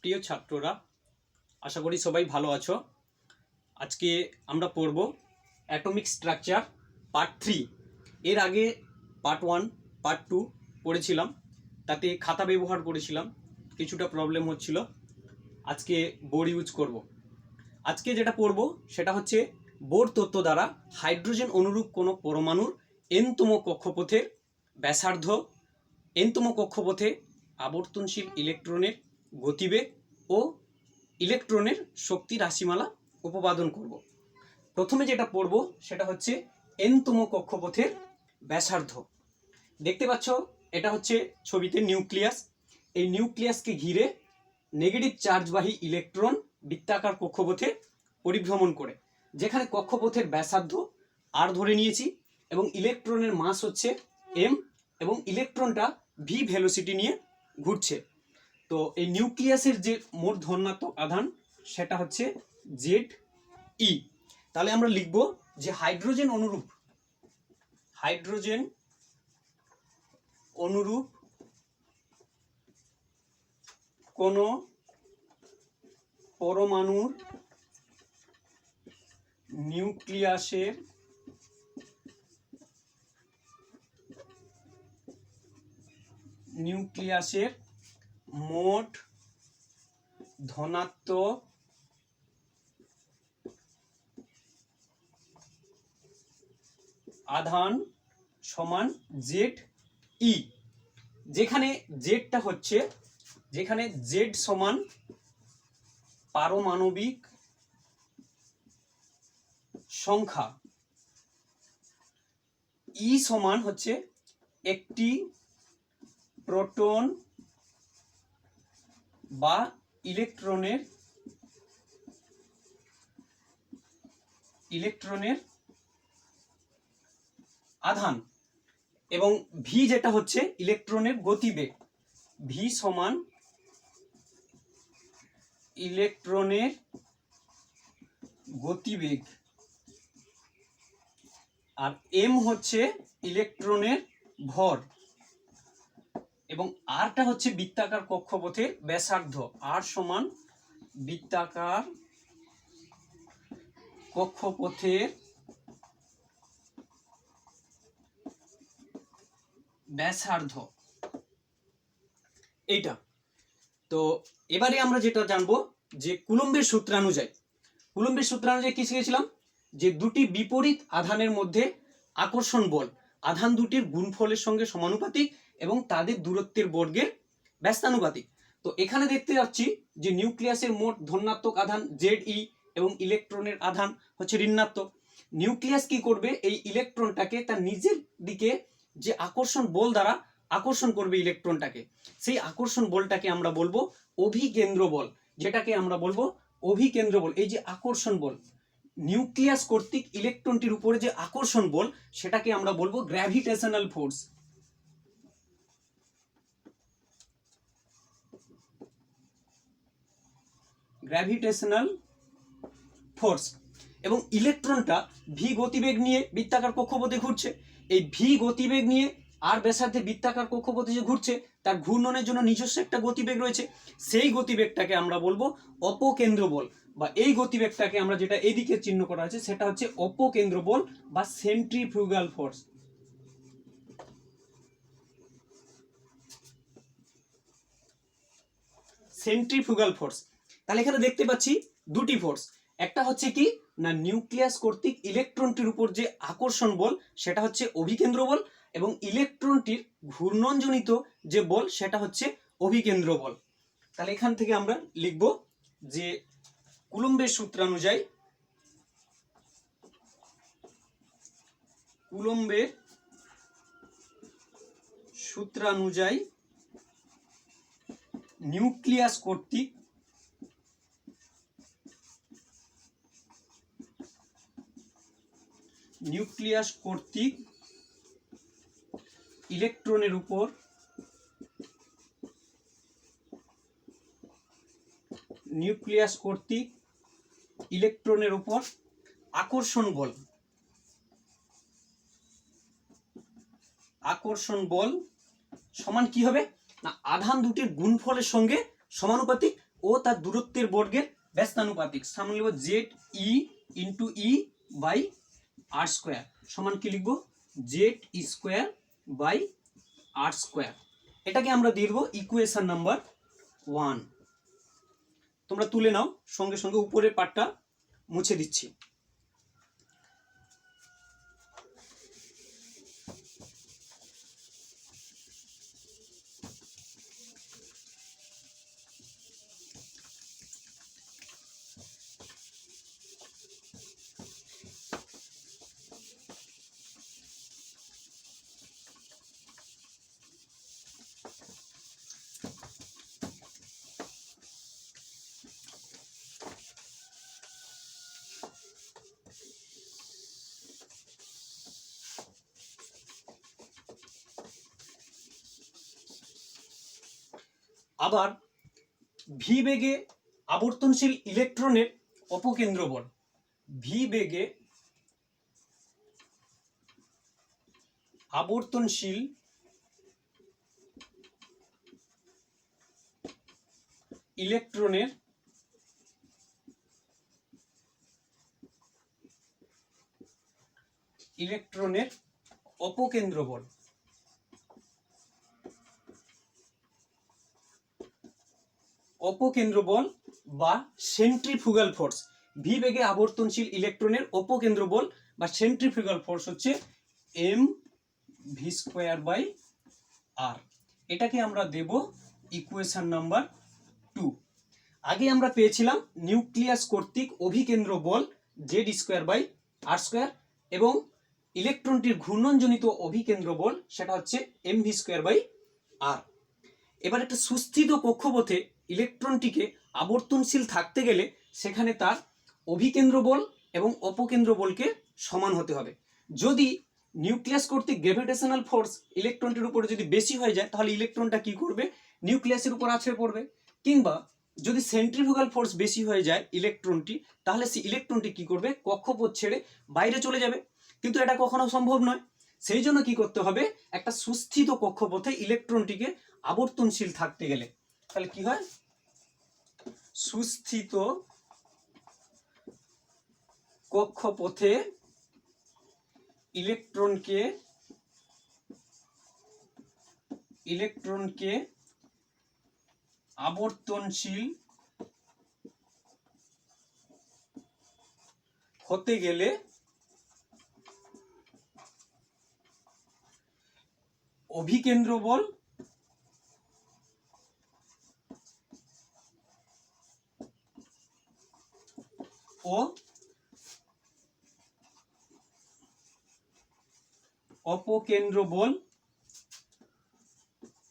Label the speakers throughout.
Speaker 1: প্রিয় ছাত্ররা, আশা করি সবাই ভালো আছো। আজকে আমরা পড়ব অ্যাটমিক স্ট্রাকচার পার্ট 3। এর আগে পার্ট 1 পার্ট 2 পড়েছিলাম, তাতে খাতা ব্যবহার করেছিলাম, কিছুটা প্রবলেম হচ্ছিল। আজকে বোর্ড ইউজ করব। আজকে যেটা পড়ব সেটা হচ্ছে বোর তত্ত্ব দ্বারা হাইড্রোজেন অনুরূপ কোনো পরমাণুর এনতম কক্ষপথের ব্যাসার্ধ, এনতম কক্ষপথে আবর্তনশীল ইলেকট্রনের গতিবেগ ও ইলেকট্রনের শক্তি রাশিমালা উপপাদন করব। প্রথমে যেটা পড়ব সেটা হচ্ছে এনতম কক্ষপথের ব্যাসার্ধ। দেখতে পাচ্ছ, এটা হচ্ছে ছবিতে নিউক্লিয়াস। এই নিউক্লিয়াসকে ঘিরে নেগেটিভ চার্জবাহী ইলেকট্রন বৃত্তাকার কক্ষপথে পরিভ্রমণ করে, যেখানে কক্ষপথের ব্যাসার্ধ আর ধরে নিয়েছি এবং ইলেকট্রনের মাস হচ্ছে m এবং ইলেকট্রনটা ভি ভেলোসিটি নিয়ে ঘুরছে। তো এই নিউক্লিয়াসের যে মোট ধনাত্মক আধান সেটা হচ্ছে জেড ই। তাহলে আমরা লিখব যে হাইড্রোজেন অনুরূপ কোন পরমাণুর নিউক্লিয়াসের মোট ধনাত্মক আধান সমান জেড ই, যেখানে জেডটা হচ্ছে, যেখানে জেড সমান পারমাণবিক সংখ্যা, ই সমান হচ্ছে একটি প্রোটন বা ইলেকট্রনের আধান, এবং ভি যেটা হচ্ছে ইলেকট্রনের গতিবেগ, ভি সমান ইলেকট্রনের গতিবেগ, আর এম হচ্ছে ইলেকট্রনের ভর, এবং আরটা হচ্ছে বৃত্তাকার কক্ষপথের ব্যাসার্ধ। আর সমান বৃত্তাকার কক্ষপথের ব্যাসার্ধ, এইটা। তো এবারে আমরা যেটা জানবো যে কুলম্বের সূত্রানুযায়ী কি শিখেছিলাম, যে দুটি বিপরীত আধানের মধ্যে আকর্ষণ বল আধান দুটির গুণফলের সঙ্গে সমানুপাতিক এবং তাদের দূরত্বের বর্গের ব্যস্তানুপাতিক। তো এখানে দেখতে যাচ্ছি যে নিউক্লিয়াসের মোট ধনাত্মক আধান জেড ই এবং ইলেকট্রনের আধান হচ্ছে ঋণাত্মক। নিউক্লিয়াস কি করবে, এই ইলেকট্রনটাকে তার নিজের দিকে যে আকর্ষণ বল দ্বারা আকর্ষণ করবে ইলেকট্রনটাকে, সেই আকর্ষণ বলটাকে আমরা বলবো অভিকেন্দ্র বল, যেটাকে আমরা বলবো অভিকেন্দ্র বল। এই যে আকর্ষণ বল, নিউক্লিয়াস কর্তৃক ইলেকট্রনটির উপরে যে আকর্ষণ বল, সেটাকে আমরা বলবো গ্র্যাভিটেশনাল ফোর্স। Gravitational force. এবং ইলেকট্রনটা ভি গতিবেগ নিয়ে বৃত্তাকার কক্ষপথে ঘুরছে। এই ভি গতিবেগ নিয়ে আর ব্যাসার্ধে বৃত্তাকার কক্ষপথে যে ঘুরছে, তার ঘূর্ণনের জন্য নিজস্ব একটা গতিবেগ রয়েছে। সেই গতিবেগটাকে আমরা বলবো অপকেন্দ্র বল, বা এই গতিবেগটাকে আমরা যেটা এদিকে চিহ্ন করা আছে সেটা হচ্ছে অপকেন্দ্র বল বা সেন্ট্রিফিউগাল ফোর্স। Centrifugal force. তাহলে এখানে দেখতে পাচ্ছি দুটি ফোর্স। একটা হচ্ছে কি না, নিউক্লিয়াস কর্তৃক ইলেকট্রনটির উপর যে আকর্ষণ বল সেটা হচ্ছে অভিকেন্দ্র বল, এবং ইলেকট্রনটির ঘূর্ণনজনিত যে বল সেটা হচ্ছে অভিকেন্দ্র বল। তাহলে এখান থেকে আমরা লিখব যে কুলম্বের সূত্রানুযায়ী নিউক্লিয়াস কর্তৃক ইলেকট্রনের উপর আকর্ষণ বল সমান কি হবে না, আধান দুটির গুণফলের সঙ্গে সমানুপাতিক ও তার দূরত্বের বর্গের ব্যস্তানুপাতিক। সামনে লিখব Z E into E by R square সমান কি লিখবো Z square by R square. এটাকে আমরা দিয়ে দেবো ইকুয়েশন নাম্বার 1। তোমরা তুলে নাও, সঙ্গে সঙ্গে উপরের পার্টটা মুছে দিচ্ছি। আবার ভি বেগে আবর্তনশীল ইলেকট্রনের অপকেন্দ্র বল, ভি বেগে আবর্তনশীল ইলেকট্রনের অপকেন্দ্র বল। অপকেন্দ্র বল বা সেন্ট্রিফুগাল ফোর্স, ভি বেগে আবর্তনশীল ইলেকট্রনের অপকেন্দ্র বল বা সেন্ট্রিফুগাল ফোর্স হচ্ছে এম ভি স্কোয়ার বাই আর। এটাকে আমরা দেব ইকুয়েশন নাম্বার 2। আগে আমরা পেয়েছিলাম নিউক্লিয়াস কর্তৃক অভিকেন্দ্র বল Z square by R square এবং ইলেকট্রনটির ঘূর্ণনজনিত অভিকেন্দ্র বল সেটা হচ্ছে M V square by R. এবার একটা সুস্থিত কক্ষপথে ইলেকট্রনটিকে আবর্তনশীল থাকতে গেলে সেখানে তার অভিকেন্দ্র বল এবং অপকেন্দ্র বলকে সমান হতে হবে। যদি নিউক্লিয়াস কর্তৃক গ্র্যাভিটেশনাল ফোর্স ইলেকট্রনটির উপরে যদি বেশি হয়ে যায় তাহলে ইলেকট্রনটা কি করবে নিউক্লিয়াসের উপর আছড়ে পড়বে, কিংবা যদি সেন্ট্রিফুগাল ফোর্স বেশি হয়ে যায় ইলেকট্রনটি তাহলে সেই ইলেকট্রনটি কি করবে কক্ষপথ ছেড়ে বাইরে চলে যাবে। কিন্তু এটা কখনো সম্ভব নয়, সেই জন্য কি করতে হবে একটা সুস্থিত কক্ষপথে ইলেকট্রনটিকে আবর্তনশীল থাকতে গেলে তাহলে কি হয় সুস্থিত কক্ষপথে ইলেকট্রনকে আবর্তনশীল হতে গেলে অভিকেন্দ্র বল ও অপকেন্দ্র বল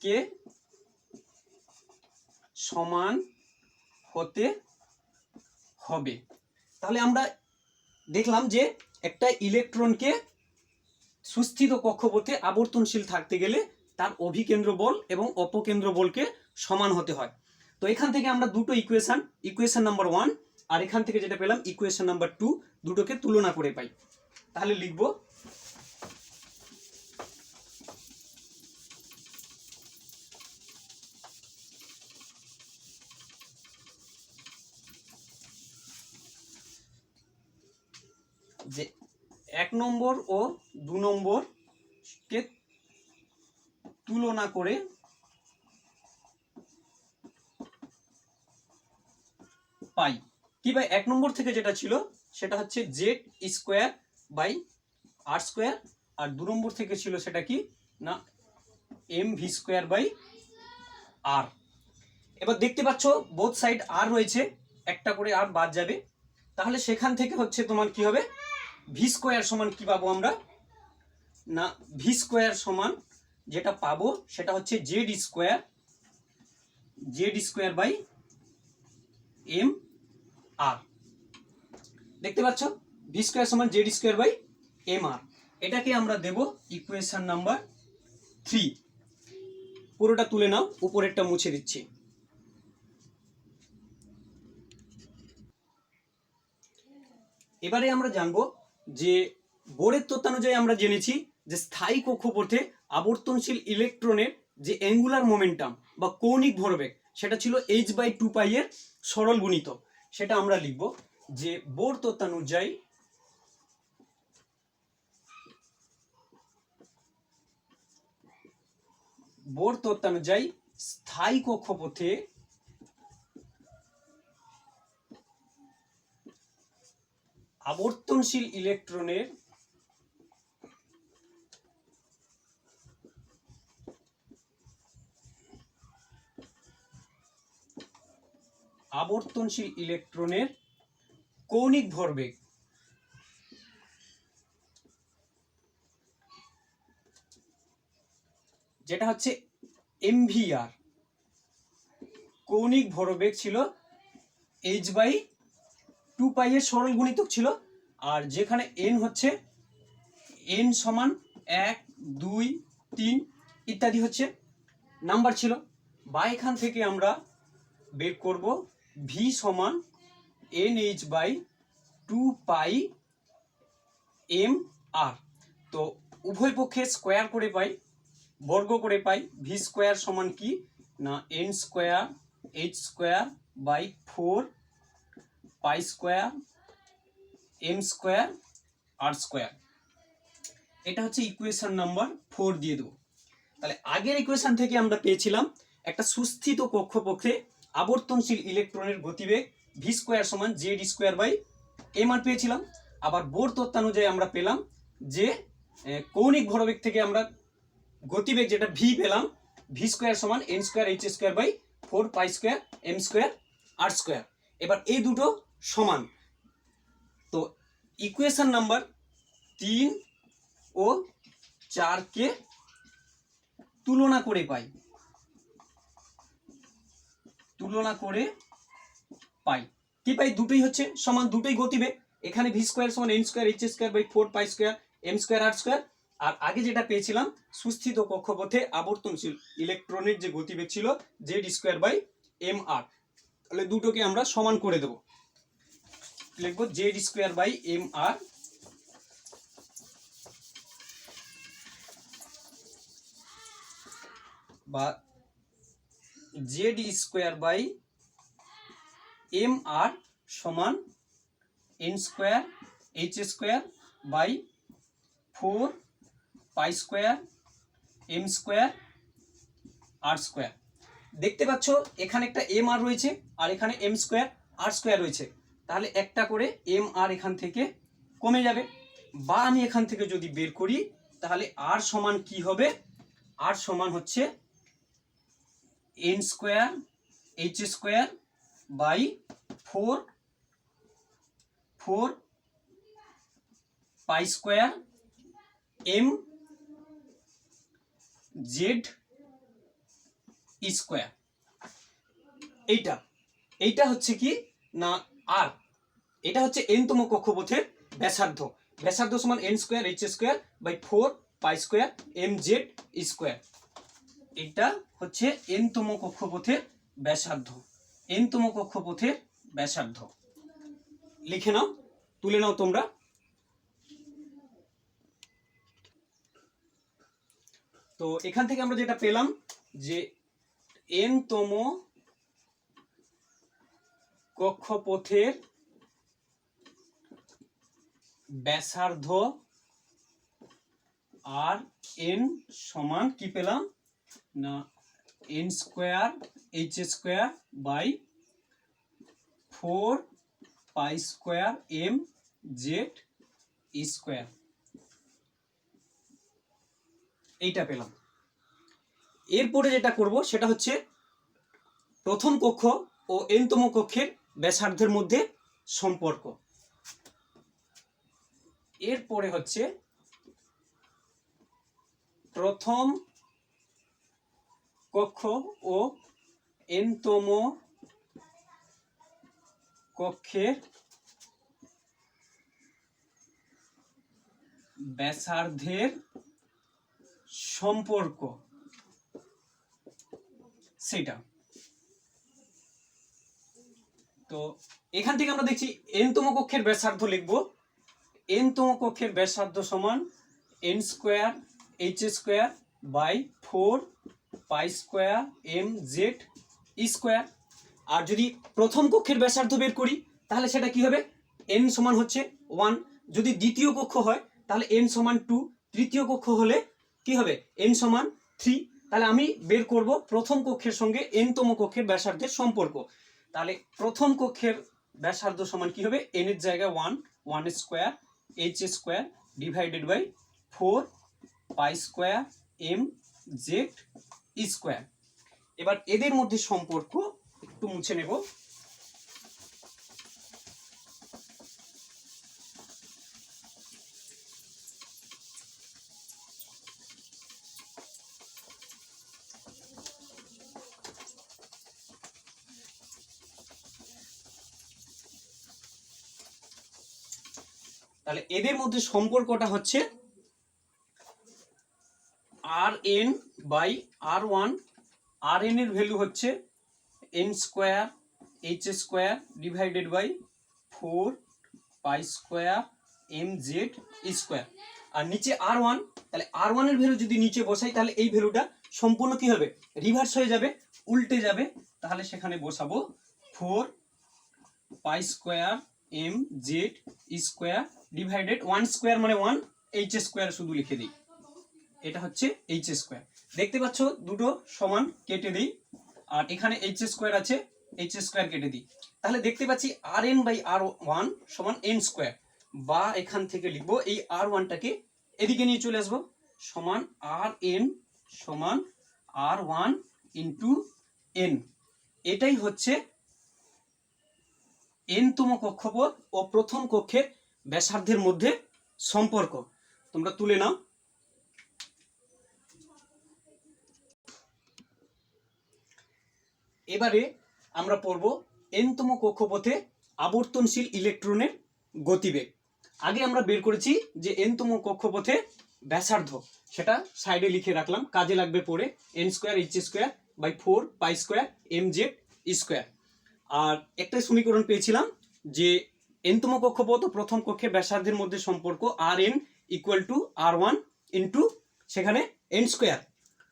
Speaker 1: কে সমান হতে হবে। তাহলে আমরা দেখলাম যে একটা ইলেকট্রনকে সুস্থিত কক্ষপথে আবর্তনশীল থাকতে গেলে তার অভিকেন্দ্র বল এবং অপকেন্দ্র বলকে সমান হতে হয়। তো এখান থেকে আমরা দুটো ইকুয়েশন নাম্বার 1 আর এখান থেকে যেটা পেলাম ইকুয়েশন নাম্বার 2 দুটোকে তুলনা করে পাই। তাহলে লিখব যে 1 নম্বর ও 2 নম্বরকে তুলনা করে পাই কি ভাই 1 নম্বর থেকে যেটা ছিল সেটা হচ্ছে Z square by R square, আর 2 নম্বর থেকে ছিল সেটা কি না M V square by R. এবার দেখতে পাচ্ছ বোথ সাইড আর রয়েছে, একটা করে আর বাদ যাবে, তাহলে সেখান থেকে হচ্ছে তোমার কি হবে ভি স্কোয়ার সমান কি পাবো আমরা না ভি স্কোয়ার সমান যেটা পাবো সেটা হচ্ছে Z square by M R. দেখতে পাচ্ছ ভি স্কোয়ার সমান Z square by M R. এটাকে আমরা দেব ইকুয়েশন নাম্বার 3। পুরোটা তুলে নাও, উপরেরটা মুছে দিচ্ছি। এবারে আমরা জানবো যে বোরের তত্ত্বানুযায়ী আমরা জেনেছি যে স্থায়ী কক্ষপথে আবর্তনশীল ইলেকট্রনের যে অ্যাঙ্গুলার মোমেন্টাম বা কৌণিক ভরবেগ সেটা ছিল h/2π এর সরল গুণিতক। সেটা আমরা লিখব যে বোর তত্ত্বানুযায়ী স্থায়ী কক্ষপথে আবর্তনশীল ইলেকট্রনের কৌণিক ভরবেগ যেটা হচ্ছে mvr, কৌণিক ভরবেগ ছিল h/2π এর সরল গুণিতক ছিল। আর যেখানে n হচ্ছে n সমান 1 2 3 ইত্যাদি হচ্ছে নাম্বার ছিল, বা এখান থেকে আমরা বের করব v সমান nh/2π mr। তো উভয় পক্ষে স্কোয়ার করে পাই, বর্গ করে পাই, ভি স্কোয়ার সমান কি না n স্কোয়ার h²/4 পাই square m square r square. এটা হচ্ছে ইকুয়েশন নাম্বার 4 দিয়ে দেবো। তাহলে আগের ইকুয়েশন থেকে আমরা পেয়েছিলাম একটা সুস্থিত কক্ষপথে আবর্তনশীল ইলেকট্রনের গতিবেগ ভি স্কোয়ার সমান z²/mr পেয়েছিলাম। আবার বোর তত্ত্বানুযায়ী আমরা পেলাম যে কৌণিক ভরবেগ থেকে আমরা গতিবেগ যেটা ভি পেলাম, ভি স্কোয়ার সমান n²h²/4 pi square m square r square. এবার এই দুটো সমান, তো ইকুয়েশন নাম্বার 3 ও 4 কে তুলনা করে পাই, কি পাই? দুটোই হচ্ছে সমান, দুটোই গতিবেগ। এখানে ভি স্কোয়ার সমান n²h²/4 pi square m square r square. আর আগে যেটা পেয়েছিলাম সুস্থিত কক্ষপথে আবর্তনশীল ইলেকট্রনের যে গতিবেগ ছিল z²/mr। তাহলে দুটোকে আমরা সমান করে দেব, লিখব z²/mr বা z²/mr সমান n²h²/4 pi square m square r square. দেখতে পাচ্ছ এখানে একটা mr রয়েছে আর এখানে m স্কোয়ার r স্কোয়ার রয়েছে, তাহলে একটা করে mr এখান থেকে কমে যাবে। বা আমি এখান থেকে যদি বের করি তাহলে r সমান কি হবে? r সমান হচ্ছে n²h²/4 pi square m z square. এইটা হচ্ছে কি না আর, এটা হচ্ছে n-তম কক্ষপথের ব্যাসার্ধ সমান n²h²/4 pi square mz square. এটা হচ্ছে n-তম কক্ষপথের ব্যাসার্ধ। লিখে নাও, তুলে নাও তোমরা। তো এখান থেকে আমরা যেটা পেলাম যে n-তম কক্ষপথের ব্যাসার্ধ আর n সমান কি পেলাম না n²h²/4 pi square mz square. এইটা পেলাম। এরপরে যেটা করব সেটা হচ্ছে প্রথম কক্ষ ও n-তম কক্ষের ব্যাসার্ধের মধ্যে সম্পর্ক। এরপরে হচ্ছে প্রথম কক্ষ ও n-তম কক্ষের ব্যাসার্ধের সম্পর্ক, সেটা। তো এখান থেকে আমরা দেখছি n-তম কক্ষের ব্যাসার্ধ লিখব, n-তম কক্ষের ব্যাসার্ধ সমান n²h²/4 pi square mz square. আর যদি প্রথম কক্ষের ব্যাসার্ধ বের করি তাহলে সেটা কি হবে, n সমান হচ্ছে 1। যদি দ্বিতীয় কক্ষ হয় তাহলে n সমান 2, তৃতীয় কক্ষ হলে কি হবে n সমান 3। তাহলে আমি বের করব প্রথম কক্ষের সঙ্গে n তম কক্ষের ব্যাসার্ধের সম্পর্ক। তাহলে প্রথম কক্ষের ব্যাসার্ধ সমান কি হবে, n এর জায়গায় 1 square h square divided by 4 pi square m Z square. এবার এদের মধ্যে সম্পর্ক একটু মুছে নেব। তাহলে এদের মধ্যে সম্পর্কটা হচ্ছে R N by R one. আর এন এর ভ্যালু হচ্ছে N square H square divided by 4 pi square M Z square. আর নিচে আর ওয়ান, তাহলে আর ওয়ানের ভ্যালু যদি নিচে বসাই তাহলে এই ভ্যালুটা সম্পূর্ণ কি হবে, রিভার্স হয়ে যাবে, উল্টে যাবে। তাহলে সেখানে বসাবো 4 pi square M Z square divided 1 square মানে 1, এইচ স্কোয়ার শুধু লিখে দিই, এটা হচ্ছে এইচ স্কোয়ার। দেখতে পাচ্ছ দুটো সমান, কেটে দিই। আর এখানে এইচ স্কোয়ার আছে, এইচ স্কোয়ার কেটে দিই। তাহলে দেখতে পাচ্ছি আর এন বাই আর ওয়ান সমান এন স্কোয়ার, বা এখান থেকে লিখবো এই আর ওয়ানটাকে এদিকে নিয়ে চলে আসবো, সমান আর এন সমান আর ওয়ান ইন্টু এন। এটাই হচ্ছে n-তম কক্ষপথ ও প্রথম কক্ষের ব্যাসার্ধের মধ্যে সম্পর্ক। তোমরা তুলে নাও। এবারে আমরা পড়ব n-তম কক্ষপথে আবর্তনশীল ইলেকট্রনের গতিবেগ। আগে আমরা বের করেছি যে n-তম কক্ষপথে ব্যাসার্ধ, সেটা সাইডে লিখে রাখলাম, কাজে লাগবে পড়ে, n square H square by 4 pi square M Z square. আর একটা সমীকরণ পেয়েছিলাম যে n-তম কক্ষপথ ও প্রথম কক্ষের ব্যাসার্ধের মধ্যে সম্পর্ক R N equal to R one into সেখানে এন স্কোয়ার।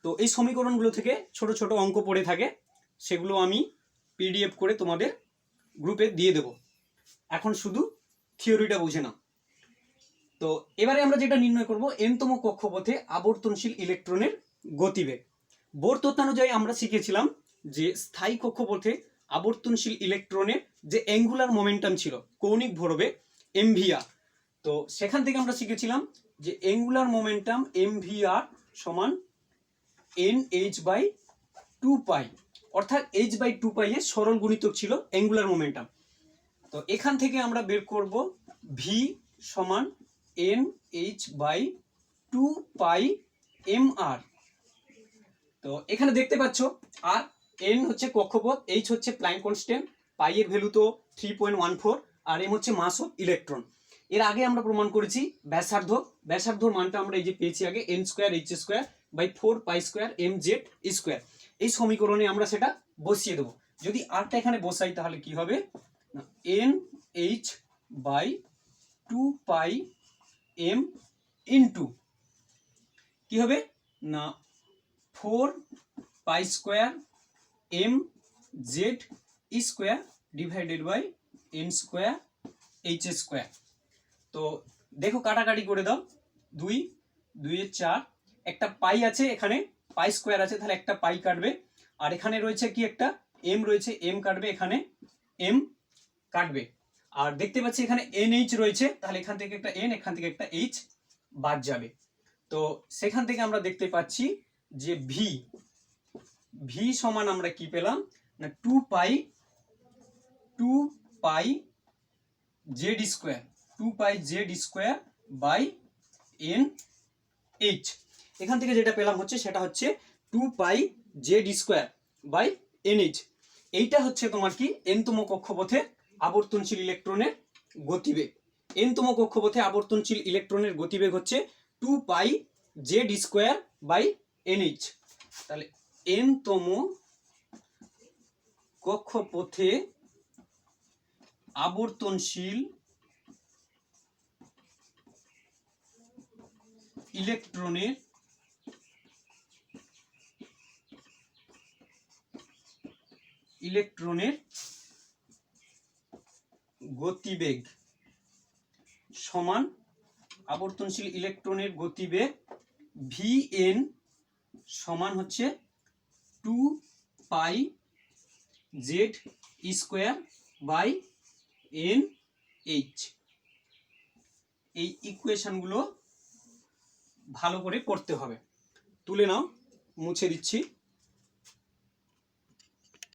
Speaker 1: তো এই সমীকরণগুলো থেকে ছোট ছোট অঙ্ক পড়ে থাকে, সেগুলো আমি পিডিএফ করে তোমাদের গ্রুপে দিয়ে দেব। এখন শুধু থিওরিটা বুঝে নাও। তো এবারে আমরা যেটা নির্ণয় করব n-তম কক্ষপথে আবর্তনশীল ইলেকট্রনের গতিবেগ। বোর তত্ত্বানুযায়ী আমরা শিখেছিলাম যে স্থায়ী কক্ষপথে আবর্তনশীল ইলেকট্রনের যে অ্যাঙ্গুলার মোমেন্টাম ছিল, কৌণিক ভরবেগ mvr, তো সেখান থেকে আমরা শিখেছিলাম যে অ্যাঙ্গুলার মোমেন্টাম mvr সমান nh বাই 2 পাই, অর্থাৎ h বাই 2 পাই এর সরল গুণিতক ছিল অ্যাঙ্গুলার মোমেন্টাম। তো এখান থেকে আমরা বের করব v সমান nh বাই 2 পাই mr। তো এখানে দেখতে পাচ্ছ আর n হচ্ছে কক্ষপথ, h হচ্ছে প্ল্যাঙ্ক কনস্ট্যান্ট, পাই এর ভ্যালু তো 3.14, আর m হচ্ছে মাস অফ ইলেকট্রন। এর আগে আমরা প্রমাণ করেছি ব্যাসার্ধর মানটা আমরা এই যে পেয়েছি আগে n square H square by 4 pi square M Z square. এই সমীকরণে আমরা সেটা বসিয়ে দেবো। যদি আরটা এখানে বসাই তাহলে কি হবে, N H by 2 pi M into কি হবে না 4 pi square M Z square divided by N square H square. তো দেখো কাটাকাটি করে দাও, 2 2 এর 4, একটা পাই আছে এখানে, পাই স্কোয়ার আছে, তাহলে একটা পাই কাটবে। আর এখানে রয়েছে কি একটা এম রয়েছে, এম কাটবে, এখানে এম কাটবে। আর দেখতে পাচ্ছি এখানে NH রয়েছে, তাহলে এখান থেকে একটা N, এখান থেকে একটা H বাদ যাবে। তো সেখান থেকে আমরা দেখতে পাচ্ছি যে V সমান আমরা কি পেলাম না 2 pi Z square, 2 pi Z square by NH। এখান থেকে যেটা পেলাম হচ্ছে সেটা হচ্ছে 2 pi Z square by NH। এইটা হচ্ছে তোমার কি n-তম কক্ষপথে আবর্তনশীল ইলেকট্রনের গতিবেগ। n-তম কক্ষপথে আবর্তনশীল ইলেকট্রনের গতিবেগ হচ্ছে 2 pi Z square by NH। তাহলে n-তম কক্ষপথে আবর্তনশীল ইলেকট্রনের ইলেকট্রনের গতিবেগ সমান আবর্তনশীল ইলেকট্রনের গতিবেগ Vn সমান হচ্ছে 2πz²/nh। এই ইকুয়েশনগুলো ভালো করে পড়তে হবে। তুলে নাও, মুছে দিচ্ছি।